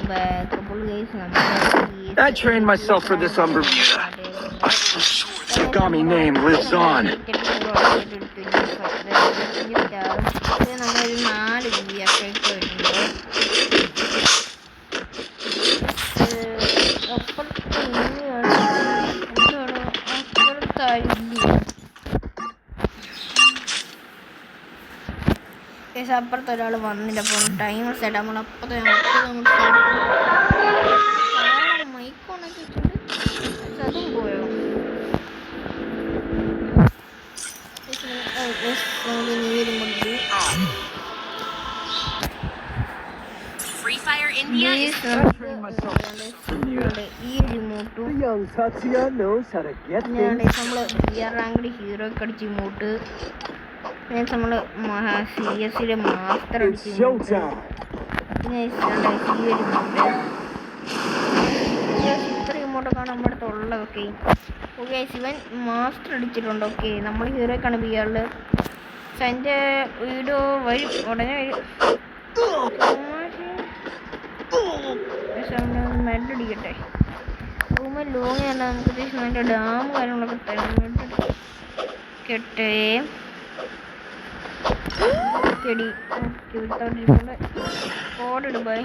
back. I trained myself for this Kami name lives on. അപ്പുറത്ത് ഒരാൾ വന്നില്ല. അപ്പോൾ ടൈമർ സെറ്റ് നമ്മളപ്പോൾ മൈക്കോണൊക്കെ വെച്ചിട്ട് അതും പോയോ? ഈ റിമോട്ടും നമ്മള് റാങ്കഡ് ഹീറോയ്ക്ക് അടിച്ച് ഇമോട്ട്, നമ്മള് CS മാസ്റ്റർ അടിച്ച് ഇത്ര ഇമോട്ടൊക്കെയാണ് നമ്മുടെ അടുത്ത് ഉള്ളത്. ഓക്കെ ഓക്കെ ശിവൻ മാസ്റ്റർ അടിച്ചിട്ടുണ്ട്. ഓക്കെ നമ്മൾ ഹീറോയ്ക്കാണ് ബിയാറില്. പക്ഷെ അതിൻ്റെ വീഡിയോ വരും, ഉടനെ വരും. മെഡ് അടിക്കട്ടെ. റൂമിൽ ലോങ് തന്നെ നമുക്ക് അത്യാവശ്യം അതിൻ്റെ ഡാം കാര്യങ്ങളൊക്കെ കെട്ടേ ചെടി കോഡിട് ബൈ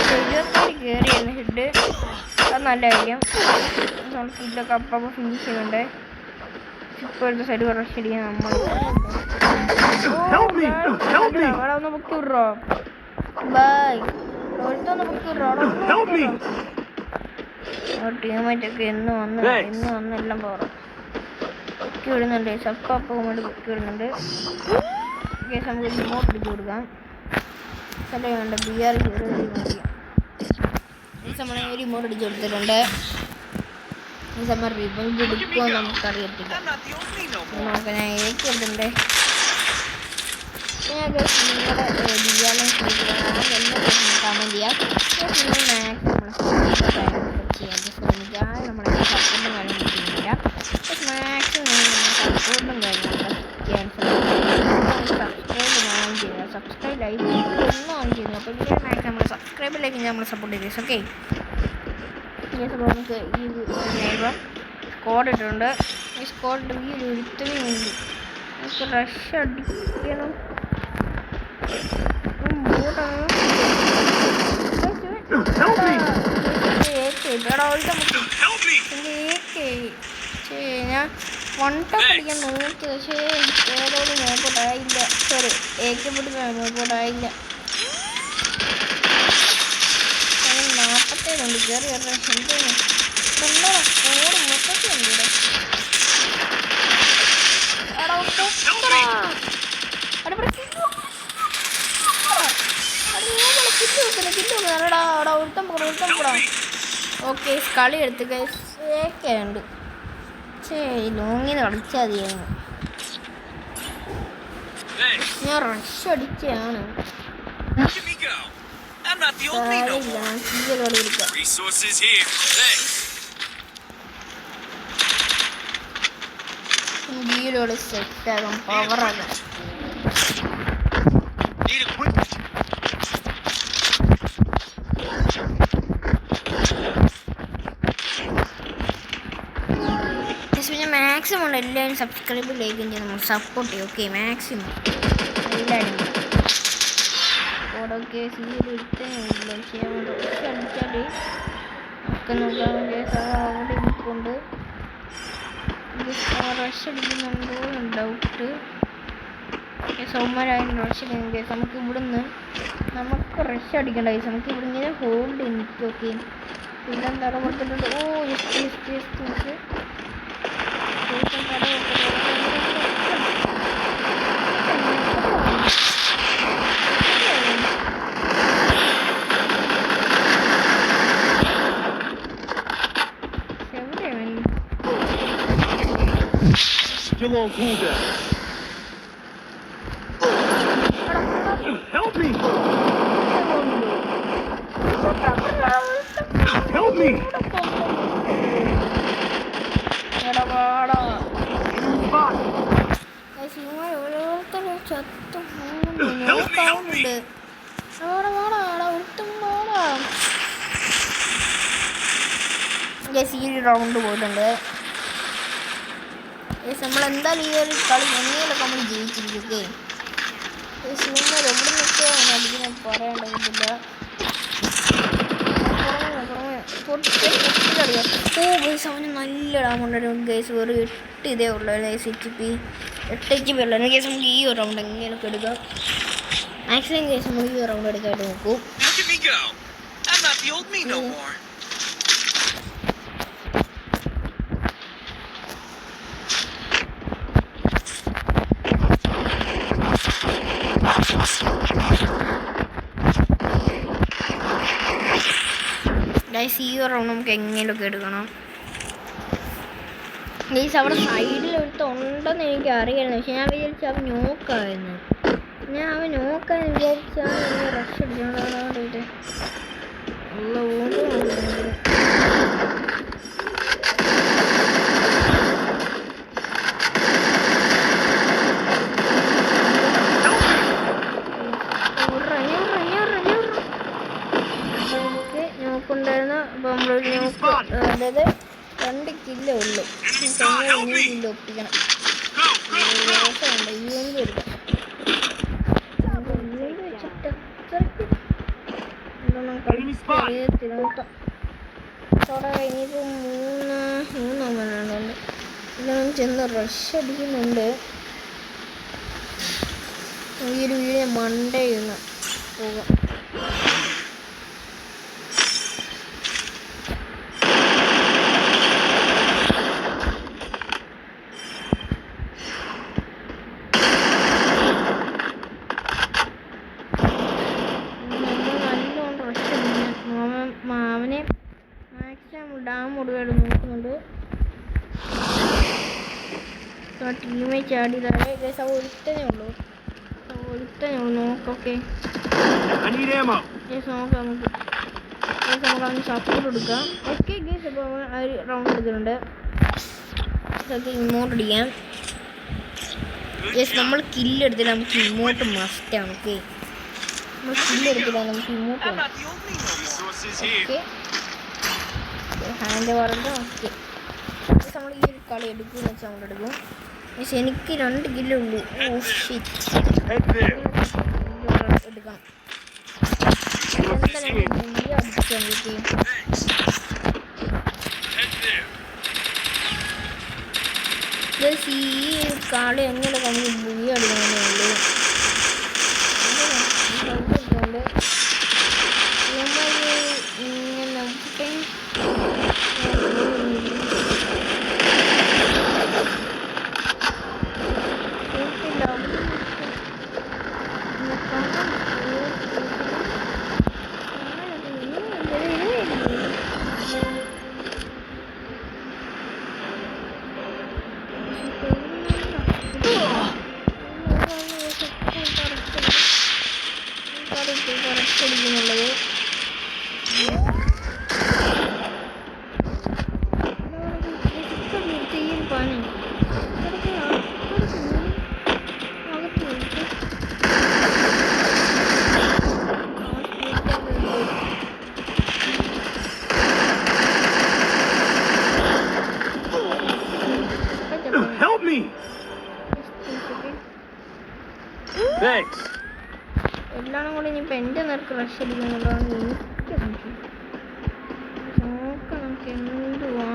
27 കയറിയായിരുന്നു ഹെഡ്. അത് നല്ല കാര്യം. നമ്മൾ ഫുഡൊക്കെ അപ്പം ഫിനിഷ് ചെയ്യുന്നുണ്ട്. ഇപ്പോഴത്തെ സൈഡ് റഷ് അടിക്കാൻ നമ്മൾ അവിടെ ഒന്ന് ബുക്ക് വിടറോ ബൈ ഒരുത്തൊന്ന് ബുക്ക് വിടറോ ടീമായിട്ടൊക്കെ എന്ന് വന്ന് എല്ലാം പോകാം. ബുക്ക് വിടുന്നുണ്ട്. സപ്പം വേണ്ടി ബുക്ക് വിടുന്നുണ്ട്. കേസ് നമുക്ക് റിമോട്ട് ഇട്ട് കൊടുക്കാം. സ്ഥലം വേണ്ട BR ഹീറോ ഈ സമയം റിമോട്ട് അടിച്ച് കൊടുത്തിട്ടുണ്ട്. ഈ സമയം റിവഞ്ച് എടുക്കുമോ നമുക്കറിയത്തില്ല. നോക്കാം. ഞാൻ ഏക്കുന്നുണ്ട്. ഞാൻ നിങ്ങളുടെ ബിയാലും കമൻറ്റ് ചെയ്യാം. മാക്സിമം നമ്മുടെ സപ്പോർട്ടും കാര്യങ്ങളും ചെയ്യുന്നില്ല. മാക്സിമം സപ്പോർട്ടും കാര്യങ്ങളൊക്കെ ചെയ്യാൻ സബ്സ്ക്രൈബ് ലൈക്ക് ഒന്നും ഓൺ ചെയ്യുന്നു. അപ്പോൾ ഇതിൻ്റെ മാക്സിമം നമ്മൾ സബ്സ്ക്രൈബിലേക്ക് നമ്മൾ സപ്പോർട്ട് ചെയ്തേസ്. ഓക്കെ നമുക്ക് ഈ സ്കോഡ് ഇട്ടിട്ടുണ്ട്. ഈ സ്കോഡ് ഈ ഒരു ഒരുത്തനും ഉണ്ട്. നമുക്ക് റഷ് അടിക്കണം. ഞാൻ വൺ ടോപ്പ് അടിക്കാൻ നോക്കി. പക്ഷേ ഏതോ നോക്കോട്ടായില്ല. സോറി ഏക്കപ്പെട്ട് നോക്കോട്ടായില്ല. 47 ഉണ്ട്. കയറി കയറി എന്താ സ്കോഡ് മൊത്തത്തിൽ ഉണ്ട് ഇവിടെ. ഓക്കെ കളി എടുത്ത് കേക്കുണ്ട്. ലോങ്ങിന്ന് കളിച്ചാൽ മതിയായിരുന്നു. ഞാൻ റഷ് അടിച്ചാണ്. ഗീലോട് സെറ്റാകും പവറാകാം. പിന്നെ മാക്സിമം ഉണ്ട് എല്ലാവരും സബ്സ്ക്രൈബ് ലൈക്ക് ചെയ്ത് നമ്മൾ സപ്പോർട്ട് ചെയ്യും. ഓക്കെ മാക്സിമം എല്ലാവരും ഓടൊക്കെ സീരിയൽ എടുത്തില്ല. പക്ഷേ അടിച്ചാൽ ഒക്കെ നോക്കാൻ അവിടെ ഇരിപ്പുണ്ട്. റഷ് അടിക്കുന്നുണ്ടോ ഡൗട്ട്. സൗമ്യരായ റഷ് അടിക്കുന്ന നമുക്ക് ഇവിടുന്ന് നമുക്ക് റഷ് അടിക്കേണ്ട കേസ്. നമുക്ക് ഇവിടെ ഇങ്ങനെ ഹോൾഡ് എനിക്ക്. ഓക്കെ പിന്നെ തട കൊടുത്തിട്ടുണ്ട്. Oh just Still on cooldown. Help me! Help me! ഓരോരുത്തരും ചത്തും ഗൈസ് ഈ റൗണ്ട് പോയിട്ടുണ്ട്. ഗൈസ് നമ്മളെന്തായാലും ഈ ഒരു കളി എങ്ങനെയൊക്കെ നമ്മൾ ജയിച്ചിരിക്കും. ഗൈസ് നിങ്ങൾ എവിടെ നിൽക്കുകയാണ് അതിനെ പറയേണ്ടതില്ല. ഓ ഗൈസ് അവന് നല്ല ഡാമുണ്ടായിരുന്നു ഗൈസ്. ഒരു 8 ഇതേ ഉള്ളൂ ഗൈസ്. 8 HP ഉള്ളു ഗൈസ്. നമുക്ക് ഈ ഒരു റൗണ്ട് എങ്ങനെയൊക്കെ എടുക്കാം. മാക്സിമം ഗൈസ് നമുക്ക് ഈ ഒരു റൗണ്ട് എടുക്കാനായിട്ട് നോക്കൂ. ഗൈസ് ഈ ഒരു റൗണ്ട് നമുക്ക് എങ്ങനെയൊക്കെ എടുക്കണം. ഗൈസ് അവിടെ സൈഡിൽ ഒരുത്തുണ്ടെന്ന് എനിക്ക് അറിയായിരുന്നു. പക്ഷെ ഞാൻ വിചാരിച്ചു അവൻ നോക്കായിരുന്നു. അവൻ നോക്കാന്ന് വിചാരിച്ചാൽ റഷ് അടിച്ചോണ്ടിട്ട് നോക്കുണ്ടായിരുന്നു. അപ്പോൾ നമ്മളൊരു നോക്ക് അതായത് 2 കിലോ ഉള്ളു. കിലോ ഒപ്പിക്കണം. യൂണിറ്റ് എടുക്കാം. വെച്ചിട്ട് നോക്കാം. ഇനിയിപ്പോൾ 3 അമ്മനുണ്ട്. ഇതിലും ചെന്ന് റഷ് അടിക്കുന്നുണ്ട്. ഈ ഒരു വീഡിയോ മണ്ടേ ഇന്ന് പോകാം. അവനെ മാക്സിമം ഡാം മുഴുവൻ നോക്കുന്നുണ്ട്. ടീമേ ചാടിയതായ ഗൈസ് ഒരുത്തനേ ഉള്ളൂ. നോക്കൊക്കെ ഗൈസ് നോക്കാം. നമുക്ക് അവന് സപ്പോർട്ട് കൊടുക്കാം. Okay guys. അപ്പോൾ അവൻ ആ റൗണ്ട് എടുത്തിട്ടുണ്ട്. ഇങ്ങോട്ട് അടിക്കാം ഗൈസ്. നമ്മൾ കില്ലെടുത്തില്ല, നമുക്ക് ഇങ്ങോട്ട് മസ്റ്റാണ്. ഓക്കെ നമ്മൾ കില്ലെടുത്തില്ല, നമുക്ക് ഇങ്ങോട്ട് വേണം. ഓക്കെ ഹാൻഡ് പറഞ്ഞിട്ട് ഓക്കെ നമ്മൾ ഈ ഒരു കളി എടുക്കുമെന്ന് വെച്ചാൽ നമ്മൾ എടുക്കും. പക്ഷെ എനിക്ക് 2 കിലോ ഉള്ളൂ. ഓ ഷിറ്റ് എടുക്കണം. ഈ കളി എങ്ങനെ നമുക്ക് ബുയി അടിക്കണമെന്നേ ഉള്ളൂ. അടിക്കുന്നുള്ളത് പണി Help me! Thanks. എല്ലാം കൂടി ഇനിയിപ്പോൾ എൻ്റെ നേർക്ക് റഷ് അടിക്കുന്നുള്ളതാണ് എനിക്ക് സംശയം. നോക്കാം നമുക്ക് എന്തുവാ.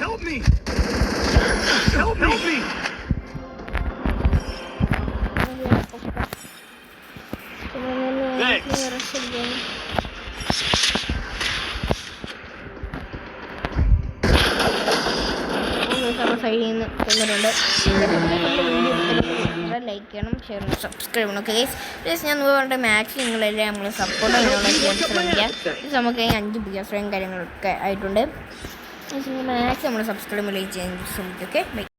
Help me! Help me! സൈഡിൽ നിന്ന് കൊന്നിട്ടുണ്ട്. ലൈക്ക് ചെയ്യണം, ഷെയർ ചെയ്യണം, സബ്സ്ക്രൈബ് ചെയ്യണം. ഓക്കെ ഗൈസ് ഞാൻ പറഞ്ഞ മാക്സിമം നിങ്ങളെല്ലാം നമ്മൾ സപ്പോർട്ട് ചെയ്യാനുള്ള ശ്രമിക്കുക. നമുക്ക് 5 ബിഗസ്റ്റ് കാര്യങ്ങളൊക്കെ ആയിട്ടുണ്ട്. മാക്സിമം നമ്മൾ സബ്സ്ക്രൈബ് ചെയ്യാൻ ശ്രമിക്കും. Okay bye.